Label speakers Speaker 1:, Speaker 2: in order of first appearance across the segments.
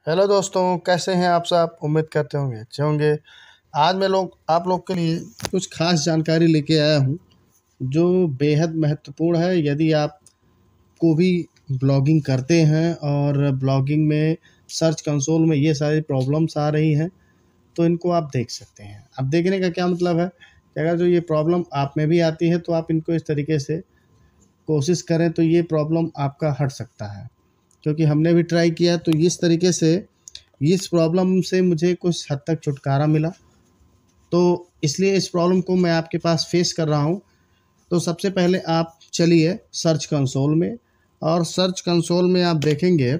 Speaker 1: Hello दोस्तों, कैसे हैं आप सब। उम्मीद करते होंगे अच्छे होंगे। आज मैं आप लोग के लिए कुछ खास जानकारी लेके आया हूँ जो बेहद महत्वपूर्ण है। यदि आप को भी ब्लॉगिंग करते हैं और ब्लॉगिंग में सर्च कंसोल में ये सारी प्रॉब्लम्स आ रही हैं तो इनको आप देख सकते हैं। अब देखने का क्या मतलब है कि अगर जो ये प्रॉब्लम आप में भी आती है तो आप इनको इस तरीके से कोशिश करें तो ये प्रॉब्लम आपका हट सकता है। क्योंकि हमने भी ट्राई किया तो इस तरीके से इस प्रॉब्लम से मुझे कुछ हद तक छुटकारा मिला। तो इसलिए इस प्रॉब्लम को मैं आपके पास फेस कर रहा हूँ। तो सबसे पहले आप चलिए सर्च कंसोल में, और सर्च कंसोल में आप देखेंगे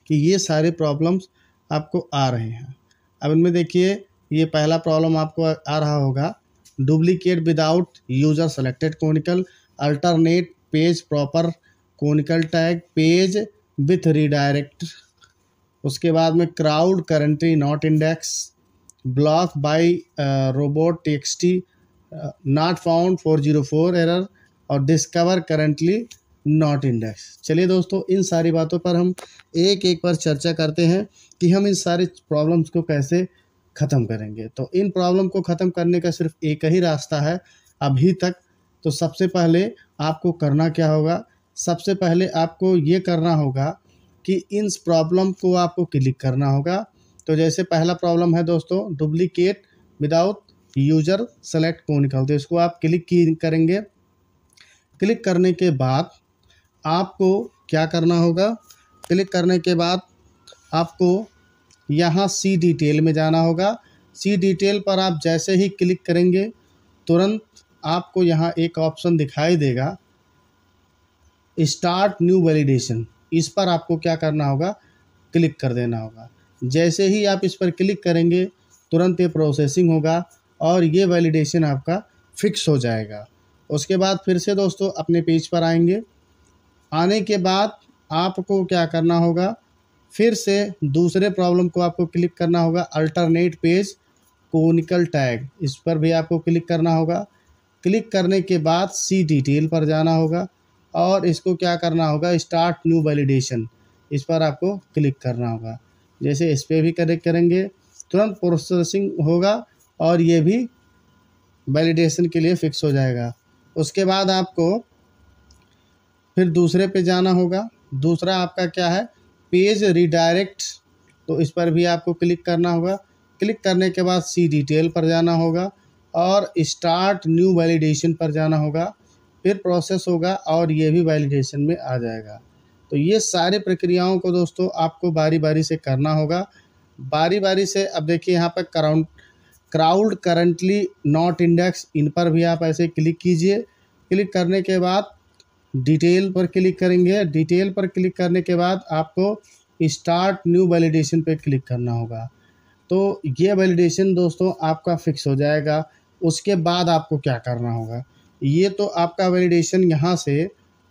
Speaker 1: कि ये सारे प्रॉब्लम्स आपको आ रहे हैं। अब इनमें देखिए, ये पहला प्रॉब्लम आपको आ रहा होगा, duplicate without user selected canonical, alternate page proper canonical tag, page with redirect. उसके बाद में crawled currently not index, block by robot TXT not found 404 error, और डिस्कवर करेंटली नॉट इंडेक्स। चलिए दोस्तों, इन सारी बातों पर हम एक एक पर चर्चा करते हैं कि हम इन सारी प्रॉब्लम्स को कैसे ख़त्म करेंगे। तो इन प्रॉब्लम को ख़त्म करने का सिर्फ एक ही रास्ता है अभी तक। तो सबसे पहले आपको करना क्या होगा, सबसे पहले आपको ये करना होगा कि इन प्रॉब्लम को आपको क्लिक करना होगा। तो जैसे पहला प्रॉब्लम है दोस्तों, duplicate without user select conical, तो इसको आप क्लिक करेंगे। क्लिक करने के बाद आपको क्या करना होगा, क्लिक करने के बाद आपको यहाँ सी डिटेल में जाना होगा। सी डिटेल पर आप जैसे ही क्लिक करेंगे तुरंत आपको यहाँ एक ऑप्शन दिखाई देगा, स्टार्ट न्यू वैलिडेशन। इस पर आपको क्या करना होगा, क्लिक कर देना होगा। जैसे ही आप इस पर क्लिक करेंगे तुरंत ये प्रोसेसिंग होगा और ये वैलिडेशन आपका फिक्स हो जाएगा। उसके बाद फिर से दोस्तों अपने पेज पर आएंगे। आने के बाद आपको क्या करना होगा, फिर से दूसरे प्रॉब्लम को आपको क्लिक करना होगा, अल्टरनेट पेज कोनिकल टैग। इस पर भी आपको क्लिक करना होगा। क्लिक करने के बाद सी डिटेल पर जाना होगा और इसको क्या करना होगा, स्टार्ट न्यू वैलिडेशन। इस पर आपको क्लिक करना होगा। जैसे इस पर भी क्लिक करेंगे तुरंत प्रोसेसिंग होगा और ये भी वैलिडेशन के लिए फ़िक्स हो जाएगा। उसके बाद आपको फिर दूसरे पे जाना होगा। दूसरा आपका क्या है, पेज रीडायरेक्ट। तो इस पर भी आपको क्लिक करना होगा। क्लिक करने के बाद सी डिटेल पर जाना होगा और स्टार्ट न्यू वैलिडेशन पर जाना होगा। फिर प्रोसेस होगा और ये भी वैलिडेशन में आ जाएगा। तो ये सारी प्रक्रियाओं को दोस्तों आपको बारी बारी से करना होगा, बारी बारी से। अब देखिए यहाँ पर क्राउड करंटली नॉट इंडेक्स, इन पर भी आप ऐसे क्लिक कीजिए। क्लिक करने के बाद डिटेल पर क्लिक करेंगे। डिटेल पर क्लिक करने के बाद आपको स्टार्ट न्यू वैलिडेशन पे क्लिक करना होगा। तो ये वैलिडेशन दोस्तों आपका फिक्स हो जाएगा। उसके बाद आपको क्या करना होगा, ये तो आपका वैलिडेशन यहाँ से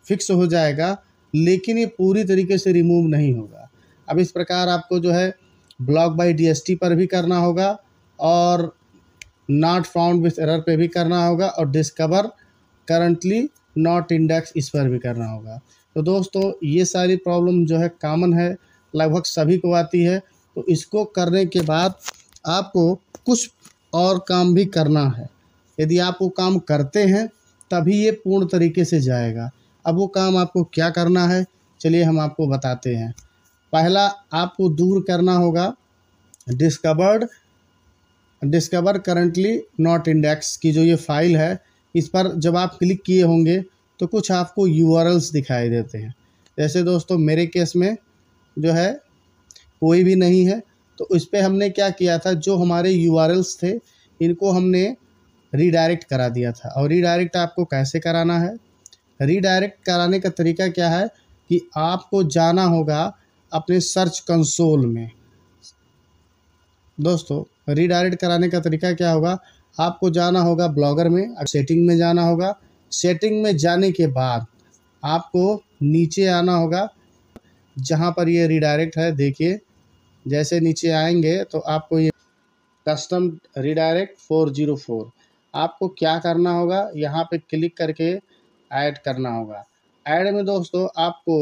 Speaker 1: फिक्स हो जाएगा लेकिन ये पूरी तरीके से रिमूव नहीं होगा। अब इस प्रकार आपको जो है ब्लॉक बाय डीएसटी पर भी करना होगा और नॉट फाउंड विथ एरर पे भी करना होगा और डिस्कवर करंटली नॉट इंडेक्स इस पर भी करना होगा। तो दोस्तों ये सारी प्रॉब्लम जो है कॉमन है, लगभग सभी को आती है। तो इसको करने के बाद आपको कुछ और काम भी करना है। यदि आप वो काम करते हैं तभी ये पूर्ण तरीके से जाएगा। अब वो काम आपको क्या करना है, चलिए हम आपको बताते हैं। पहला आपको दूर करना होगा डिस्कवर करंटली नॉट इंडेक्स की जो ये फाइल है। इस पर जब आप क्लिक किए होंगे तो कुछ आपको यूआरएल्स दिखाई देते हैं। जैसे दोस्तों मेरे केस में जो है कोई भी नहीं है, तो इस पर हमने क्या किया था, जो हमारे यूआरएल्स थे इनको हमने रीडायरेक्ट करा दिया था। और रीडायरेक्ट आपको कैसे कराना है, रीडायरेक्ट कराने का तरीका क्या है कि आपको जाना होगा अपने सर्च कंसोल में। दोस्तों रीडायरेक्ट कराने का तरीका क्या होगा, आपको जाना होगा ब्लॉगर में, सेटिंग में जाना होगा। सेटिंग में जाने के बाद आपको नीचे आना होगा जहां पर ये रीडायरेक्ट है। देखिए जैसे नीचे आएंगे तो आपको ये कस्टम रीडायरेक्ट 404, आपको क्या करना होगा, यहाँ पे क्लिक करके ऐड करना होगा। ऐड में दोस्तों आपको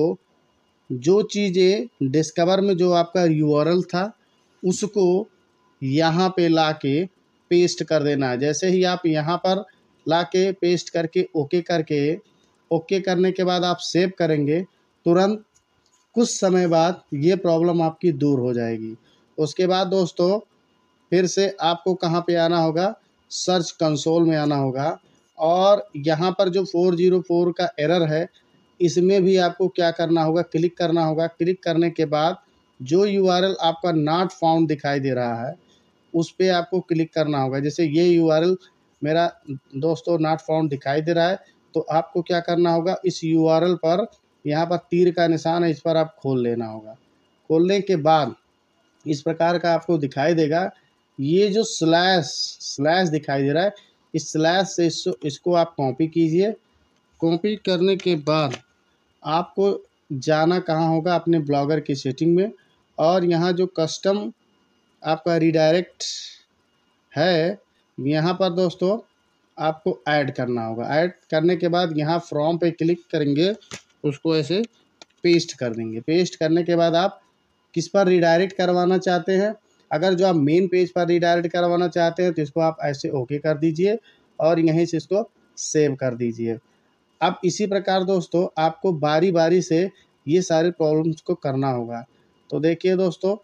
Speaker 1: जो चीज़ें डिस्कवर में जो आपका यूआरएल था उसको यहाँ पे लाके पेस्ट कर देना है। जैसे ही आप यहाँ पर लाके पेस्ट करके ओके करने के बाद आप सेव करेंगे, तुरंत कुछ समय बाद ये प्रॉब्लम आपकी दूर हो जाएगी। उसके बाद दोस्तों फिर से आपको कहाँ पे आना होगा, सर्च कंसोल में आना होगा, और यहाँ पर जो 404 का एरर है इसमें भी आपको क्या करना होगा, क्लिक करना होगा। क्लिक करने के बाद जो यूआरएल आपका नॉट फाउंड दिखाई दे रहा है उस पे आपको क्लिक करना होगा। जैसे ये यूआरएल मेरा दोस्तों नॉट फाउंड दिखाई दे रहा है, तो आपको क्या करना होगा, इस यूआरएल पर यहाँ पर तीर का निशान है, इस पर आप खोल लेना होगा। खोलने के बाद इस प्रकार का आपको दिखाई देगा। ये जो स्लैश दिखाई दे रहा है, इस स्लैश से इसको आप कॉपी कीजिए। कॉपी करने के बाद आपको जाना कहाँ होगा, अपने ब्लॉगर की सेटिंग में, और यहाँ जो कस्टम आपका रीडायरेक्ट है यहाँ पर दोस्तों आपको ऐड करना होगा। ऐड करने के बाद यहाँ फ्रॉम पे क्लिक करेंगे, उसको ऐसे पेस्ट कर देंगे। पेस्ट करने के बाद आप किस पर रीडायरेक्ट करवाना चाहते हैं, अगर जो आप मेन पेज पर रीडायरेक्ट करवाना चाहते हैं तो इसको आप ऐसे ओके कर दीजिए और यहीं से इसको सेव कर दीजिए। अब इसी प्रकार दोस्तों आपको बारी बारी से ये सारे प्रॉब्लम्स को करना होगा। तो देखिए दोस्तों,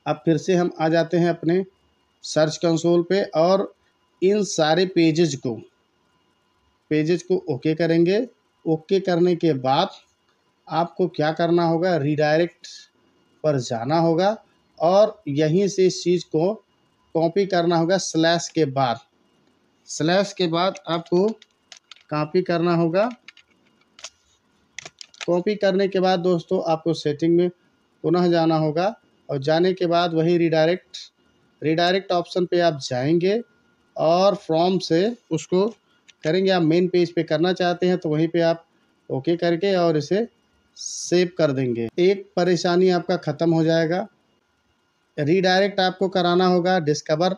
Speaker 1: अब फिर से हम आ जाते हैं अपने सर्च कंसोल पे और इन सारे पेजेज को ओके करेंगे। ओके करने के बाद आपको क्या करना होगा, रीडायरेक्ट पर जाना होगा और यहीं से इस चीज़ को कॉपी करना होगा। स्लैश के बाद आपको कॉपी करना होगा। कॉपी करने के बाद दोस्तों आपको सेटिंग में पुनः जाना होगा और जाने के बाद वही रीडायरेक्ट ऑप्शन पे आप जाएंगे और फ्रॉम से उसको करेंगे। आप मेन पेज पे करना चाहते हैं तो वहीं पे आप ओके करके और इसे सेव कर देंगे। एक परेशानी आपका ख़त्म हो जाएगा। रीडायरेक्ट आपको कराना होगा डिस्कवर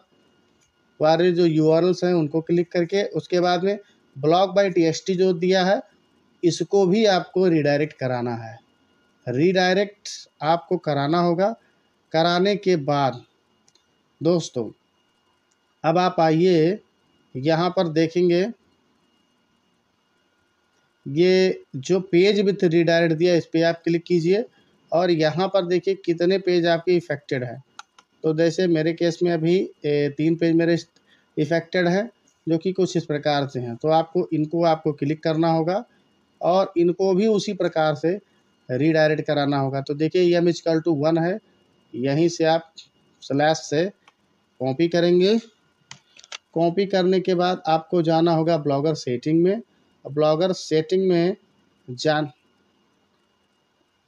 Speaker 1: वाले जो यूआरएल्स हैं उनको क्लिक करके। उसके बाद में ब्लॉग बाय टीएक्सटी जो दिया है इसको भी आपको रीडायरेक्ट कराना है। रीडायरेक्ट आपको कराना होगा। कराने के बाद दोस्तों अब आप आइए, यहाँ पर देखेंगे ये जो पेज विथ रीडायरेक्ट दिया इस पर आप क्लिक कीजिए और यहाँ पर देखिए कितने पेज आपके इफ़ेक्टेड हैं। तो जैसे मेरे केस में अभी 3 पेज मेरे इफ़ेक्टेड हैं जो कि कुछ इस प्रकार से हैं। तो आपको क्लिक करना होगा और इनको भी उसी प्रकार से रीडायरेक्ट कराना होगा। तो देखिए m=1 है, यहीं से आप स्लैश से कॉपी करेंगे। कॉपी करने के बाद आपको जाना होगा ब्लॉगर सेटिंग में। ब्लॉगर सेटिंग में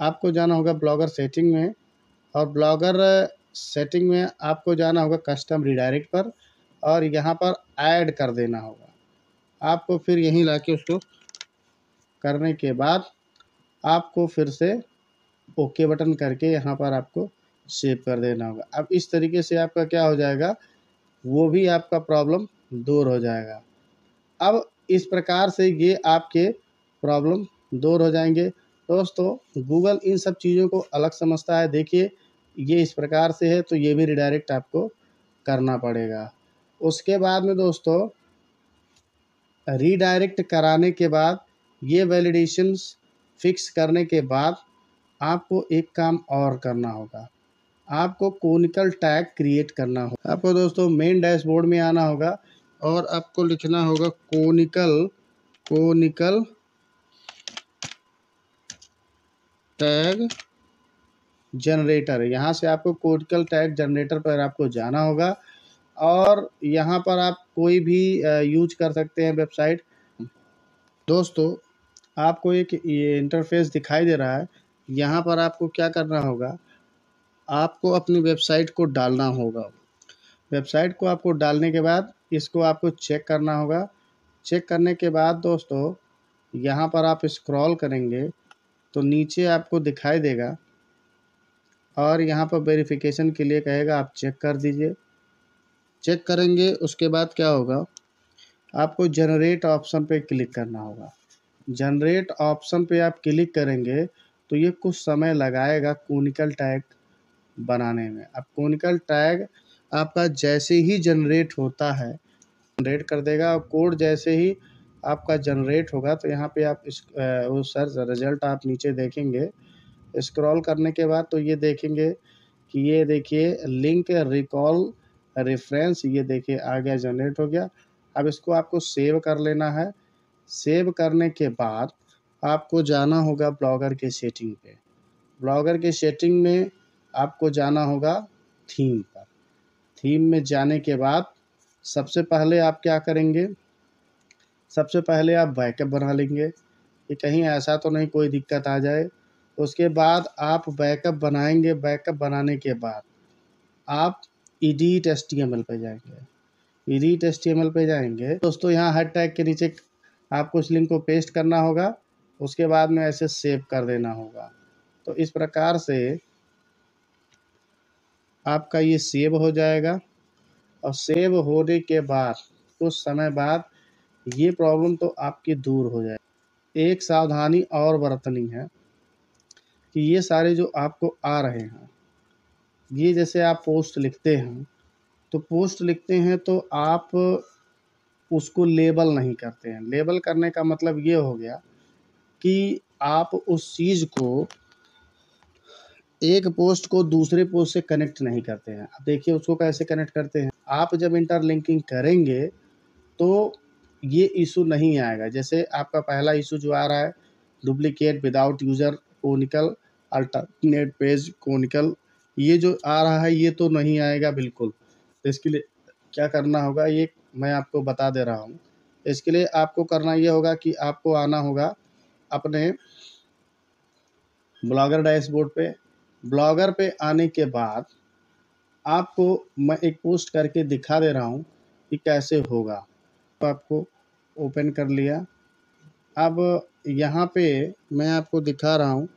Speaker 1: आपको जाना होगा ब्लॉगर सेटिंग में, और ब्लॉगर सेटिंग में आपको जाना होगा कस्टम रीडायरेक्ट पर और यहाँ पर ऐड कर देना होगा। आपको फिर यहीं लाके उसको करने के बाद आपको फिर से ओके बटन करके यहाँ पर आपको सेव कर देना होगा। अब इस तरीके से आपका क्या हो जाएगा, वो भी आपका प्रॉब्लम दूर हो जाएगा। अब इस प्रकार से ये आपके प्रॉब्लम दूर हो जाएंगे। दोस्तों गूगल इन सब चीज़ों को अलग समझता है। देखिए ये इस प्रकार से है तो ये भी रीडायरेक्ट आपको करना पड़ेगा। उसके बाद में दोस्तों रीडायरेक्ट कराने के बाद ये वैलिडेशंस फिक्स करने के बाद आपको एक काम और करना होगा। आपको कोनिकल टैग क्रिएट करना होगा। आपको दोस्तों मेन डैशबोर्ड में आना होगा और आपको लिखना होगा कोनिकल टैग जनरेटर। यहाँ से आपको कोनिकल टैग जनरेटर पर आपको जाना होगा और यहाँ पर आप कोई भी यूज कर सकते हैं वेबसाइट। दोस्तों आपको एक ये इंटरफेस दिखाई दे रहा है, यहाँ पर आपको क्या करना होगा, आपको अपनी वेबसाइट को डालना होगा। वेबसाइट को आपको डालने के बाद इसको आपको चेक करना होगा। चेक करने के बाद दोस्तों यहाँ पर आप स्क्रॉल करेंगे तो नीचे आपको दिखाई देगा और यहाँ पर वेरिफिकेशन के लिए कहेगा, आप चेक कर दीजिए। चेक करेंगे उसके बाद क्या होगा, आपको जनरेट ऑप्शन पे क्लिक करना होगा। जनरेट ऑप्शन पे आप क्लिक करेंगे तो ये कुछ समय लगाएगा कोनिकल टैग बनाने में। अब कोनिकल टैग आपका जैसे ही जनरेट होता है, जनरेट कर देगा, और कोड जैसे ही आपका जनरेट होगा तो यहाँ पे आप वो सर रिजल्ट आप नीचे देखेंगे। स्क्रॉल करने के बाद तो ये देखेंगे कि ये देखिए लिंक रिकॉल रेफरेंस, ये देखिए आ गया, जनरेट हो गया। अब इसको आपको सेव कर लेना है। सेव करने के बाद आपको जाना होगा ब्लॉगर के सेटिंग पे। ब्लॉगर के सेटिंग में आपको जाना होगा थीम पर। थीम में जाने के बाद सबसे पहले आप क्या करेंगे, सबसे पहले आप बैकअप बना लेंगे कि कहीं ऐसा तो नहीं कोई दिक्कत आ जाए। उसके बाद आप बैकअप बनाएंगे। बैकअप बनाने के बाद आप एडिट एचटीएमएल पे जाएंगे। एडिट एचटीएमएल पे जाएंगे दोस्तों, यहाँ हेड टैग के नीचे आपको इस लिंक को पेस्ट करना होगा। उसके बाद में ऐसे सेव कर देना होगा। तो इस प्रकार से आपका ये सेव हो जाएगा, और सेव होने के बाद कुछ समय बाद ये प्रॉब्लम तो आपकी दूर हो जाए। एक सावधानी और बरतनी है कि ये सारे जो आपको आ रहे हैं, ये जैसे आप पोस्ट लिखते हैं, तो पोस्ट लिखते हैं तो आप उसको लेबल नहीं करते हैं। लेबल करने का मतलब ये हो गया कि आप उस चीज़ को, एक पोस्ट को दूसरे पोस्ट से कनेक्ट नहीं करते हैं। अब देखिए उसको कैसे कनेक्ट करते हैं। आप जब इंटरलिंकिंग करेंगे तो ये इशू नहीं आएगा। जैसे आपका पहला इशू जो आ रहा है, duplicate without user conical alternate page conical, ये जो आ रहा है ये तो नहीं आएगा बिल्कुल। तो इसके लिए क्या करना होगा ये मैं आपको बता दे रहा हूँ। इसके लिए आपको करना ये होगा कि आपको आना होगा अपने ब्लॉगर डैशबोर्ड पे। ब्लॉगर पे आने के बाद आपको मैं एक पोस्ट करके दिखा दे रहा हूँ कि कैसे होगा। तो आपको ओपन कर लिया। अब यहाँ पे मैं आपको दिखा रहा हूँ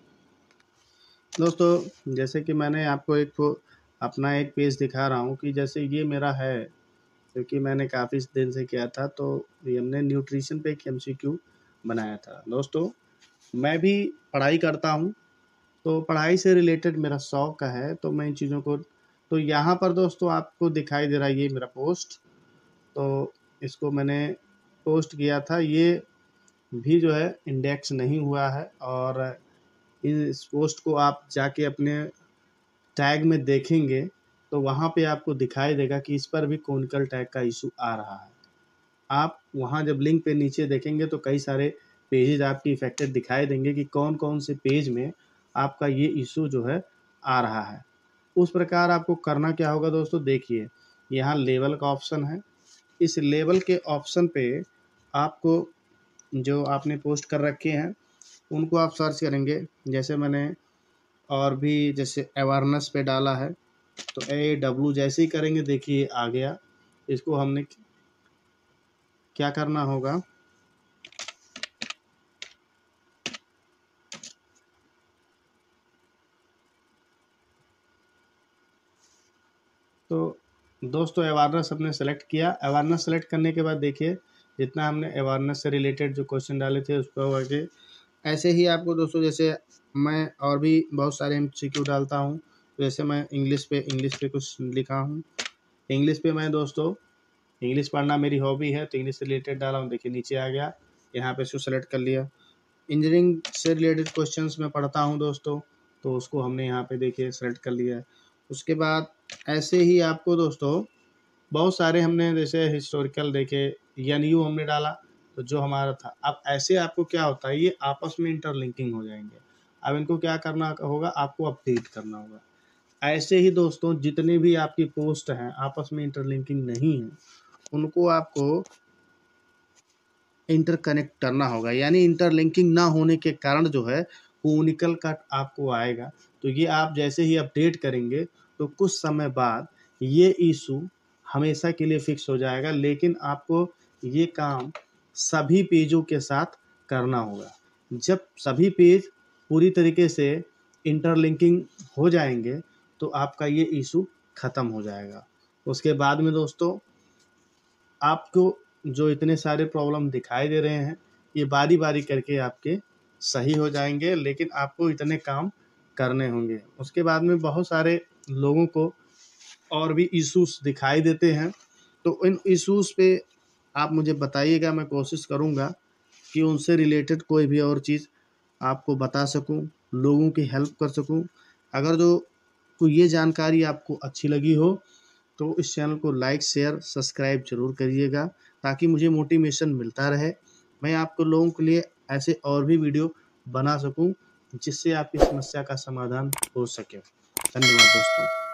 Speaker 1: दोस्तों, जैसे कि मैंने आपको अपना एक पेज दिखा रहा हूँ कि जैसे ये मेरा है, क्योंकि मैंने काफ़ी दिन से किया था। तो ये हमने न्यूट्रिशन पे एक एमसीक्यू बनाया था। दोस्तों मैं भी पढ़ाई करता हूँ, तो पढ़ाई से रिलेटेड मेरा शौक है, तो मैं इन चीज़ों को, तो यहाँ पर दोस्तों आपको दिखाई दे रहा है ये मेरा पोस्ट। तो इसको मैंने पोस्ट किया था, ये भी जो है इंडेक्स नहीं हुआ है। और इस पोस्ट को आप जाके अपने टैग में देखेंगे तो वहाँ पे आपको दिखाई देगा कि इस पर भी कोनिकल टैग का इशू आ रहा है। आप वहाँ जब लिंक पे नीचे देखेंगे तो कई सारे पेजेज आपकी इफेक्टेड दिखाई देंगे कि कौन कौन से पेज में आपका ये इशू जो है आ रहा है। उस प्रकार आपको करना क्या होगा दोस्तों, देखिए यहाँ लेबल का ऑप्शन है। इस लेबल के ऑप्शन पे आपको जो आपने पोस्ट कर रखे हैं उनको आप सर्च करेंगे। जैसे मैंने और भी जैसे अवेयरनेस पे डाला है, तो AW जैसे ही करेंगे देखिए आ गया। इसको हमने क्या करना होगा, तो दोस्तों अवेयरनेस हमने सेलेक्ट किया। अवेयरनेस सेलेक्ट करने के बाद देखिए जितना हमने अवेयरनेस से रिलेटेड जो क्वेश्चन डाले थे उस पर आगे ऐसे ही आपको दोस्तों, जैसे मैं और भी बहुत सारे MCQ डालता हूँ। जैसे मैं इंग्लिश पे कुछ लिखा हूँ। इंग्लिश पे मैं दोस्तों, इंग्लिश पढ़ना मेरी हॉबी है, तो इंग्लिश से रिलेटेड डाला हूँ। देखिए नीचे आ गया, यहाँ पे इसको सेलेक्ट कर लिया। इंजीनियरिंग से रिलेटेड क्वेश्चंस मैं पढ़ता हूँ दोस्तों, तो उसको हमने यहाँ पे देखिए सेलेक्ट कर लिया है। उसके बाद ऐसे ही आपको दोस्तों बहुत सारे हमने जैसे हिस्टोरिकल देखे, NU हमने डाला तो जो हमारा था। अब ऐसे आपको क्या होता है, ये आपस में इंटरलिंकिंग हो जाएंगे। अब इनको क्या करना होगा, आपको अपडेट करना होगा। ऐसे ही दोस्तों जितने भी आपकी पोस्ट हैं आपस में इंटरलिंकिंग नहीं है, उनको आपको इंटरकनेक्ट करना होगा। यानी इंटरलिंकिंग ना होने के कारण जो है कोनिकल कट आपको आएगा। तो ये आप जैसे ही अपडेट करेंगे तो कुछ समय बाद ये इशू हमेशा के लिए फिक्स हो जाएगा। लेकिन आपको ये काम सभी पेजों के साथ करना होगा। जब सभी पेज पूरी तरीके से इंटरलिंकिंग हो जाएंगे तो आपका ये इशू ख़त्म हो जाएगा। उसके बाद में दोस्तों आपको जो इतने सारे प्रॉब्लम दिखाई दे रहे हैं, ये बारी बारी करके आपके सही हो जाएंगे, लेकिन आपको इतने काम करने होंगे। उसके बाद में बहुत सारे लोगों को और भी इश्यूज दिखाई देते हैं, तो इन इश्यूज पे आप मुझे बताइएगा, मैं कोशिश करूँगा कि उनसे रिलेटेड कोई भी और चीज़ आपको बता सकूं, लोगों की हेल्प कर सकूं। अगर जो कोई ये जानकारी आपको अच्छी लगी हो तो इस चैनल को लाइक शेयर सब्सक्राइब जरूर करिएगा, ताकि मुझे मोटिवेशन मिलता रहे, मैं आपको लोगों के लिए ऐसे और भी वीडियो बना सकूं जिससे आपकी समस्या का समाधान हो सके। धन्यवाद दोस्तों।